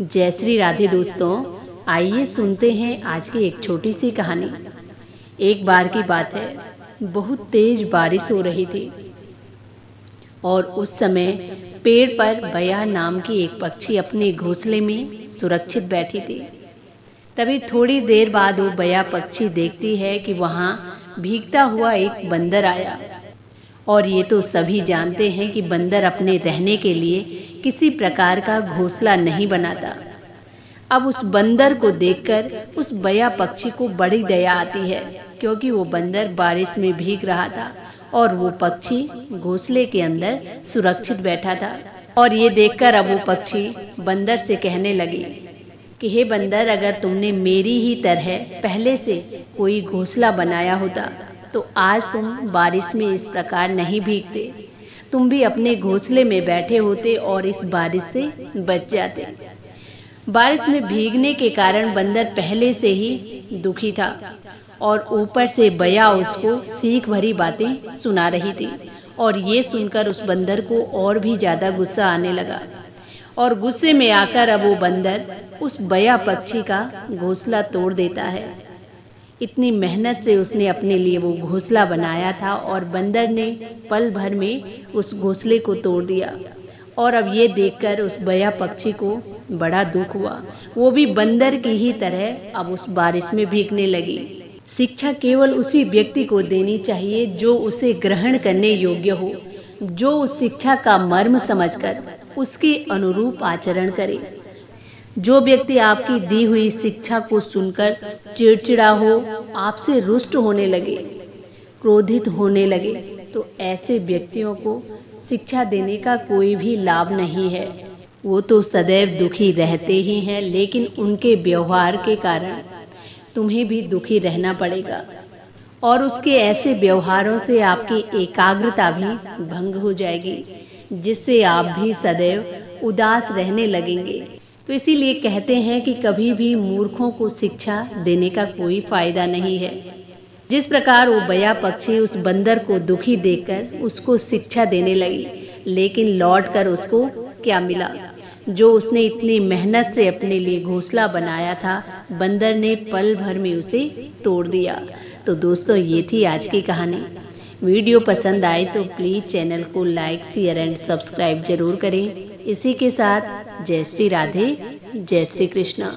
जय श्री राधे दोस्तों, आइए सुनते हैं आज की एक छोटी सी कहानी। एक बार की बात है, बहुत तेज बारिश हो रही थी और उस समय पेड़ पर बया नाम की एक पक्षी अपने घोंसले में सुरक्षित बैठी थी। तभी थोड़ी देर बाद वो बया पक्षी देखती है कि वहाँ भीगता हुआ एक बंदर आया। और ये तो सभी जानते हैं कि बंदर अपने रहने के लिए किसी प्रकार का घोंसला नहीं बनाता। अब उस बंदर को देखकर उस बया पक्षी को बड़ी दया आती है, क्योंकि वो बंदर बारिश में भीग रहा था और वो पक्षी घोंसले के अंदर सुरक्षित बैठा था। और ये देखकर अब वो पक्षी बंदर से कहने लगी कि हे बंदर, अगर तुमने मेरी ही तरह पहले से कोई घोंसला बनाया होता तो आज तुम बारिश में इस प्रकार नहीं भीगते। तुम भी अपने घोंसले में बैठे होते और इस बारिश से बच जाते। बारिश में भीगने के कारण बंदर पहले से ही दुखी था और ऊपर से बया उसको सीख भरी बातें सुना रही थी। और ये सुनकर उस बंदर को और भी ज्यादा गुस्सा आने लगा और गुस्से में आकर अब वो बंदर उस बया पक्षी का घोंसला तोड़ देता है। इतनी मेहनत से उसने अपने लिए वो घोंसला बनाया था और बंदर ने पल भर में उस घोंसले को तोड़ दिया। और अब ये देखकर उस बया पक्षी को बड़ा दुख हुआ। वो भी बंदर की ही तरह अब उस बारिश में भीगने लगी। शिक्षा केवल उसी व्यक्ति को देनी चाहिए जो उसे ग्रहण करने योग्य हो, जो उस शिक्षा का मर्म समझकर उसके अनुरूप आचरण करे। जो व्यक्ति आपकी दी हुई शिक्षा को सुनकर चिड़चिड़ा हो, आपसे रुष्ट होने लगे, क्रोधित होने लगे, तो ऐसे व्यक्तियों को शिक्षा देने का कोई भी लाभ नहीं है। वो तो सदैव दुखी रहते ही हैं, लेकिन उनके व्यवहार के कारण तुम्हें भी दुखी रहना पड़ेगा और उसके ऐसे व्यवहारों से आपकी एकाग्रता भी भंग हो जाएगी, जिससे आप भी सदैव उदास रहने लगेंगे। तो इसीलिए कहते हैं कि कभी भी मूर्खों को शिक्षा देने का कोई फायदा नहीं है। जिस प्रकार वो बया पक्षी उस बंदर को दुखी देखकर उसको शिक्षा देने लगी, लेकिन लौटकर उसको क्या मिला? जो उसने इतनी मेहनत से अपने लिए घोंसला बनाया था, बंदर ने पल भर में उसे तोड़ दिया। तो दोस्तों, ये थी आज की कहानी। वीडियो पसंद आए तो प्लीज चैनल को लाइक, शेयर एंड सब्सक्राइब जरूर करें। इसी के साथ जय श्री राधे, जय श्री कृष्णा।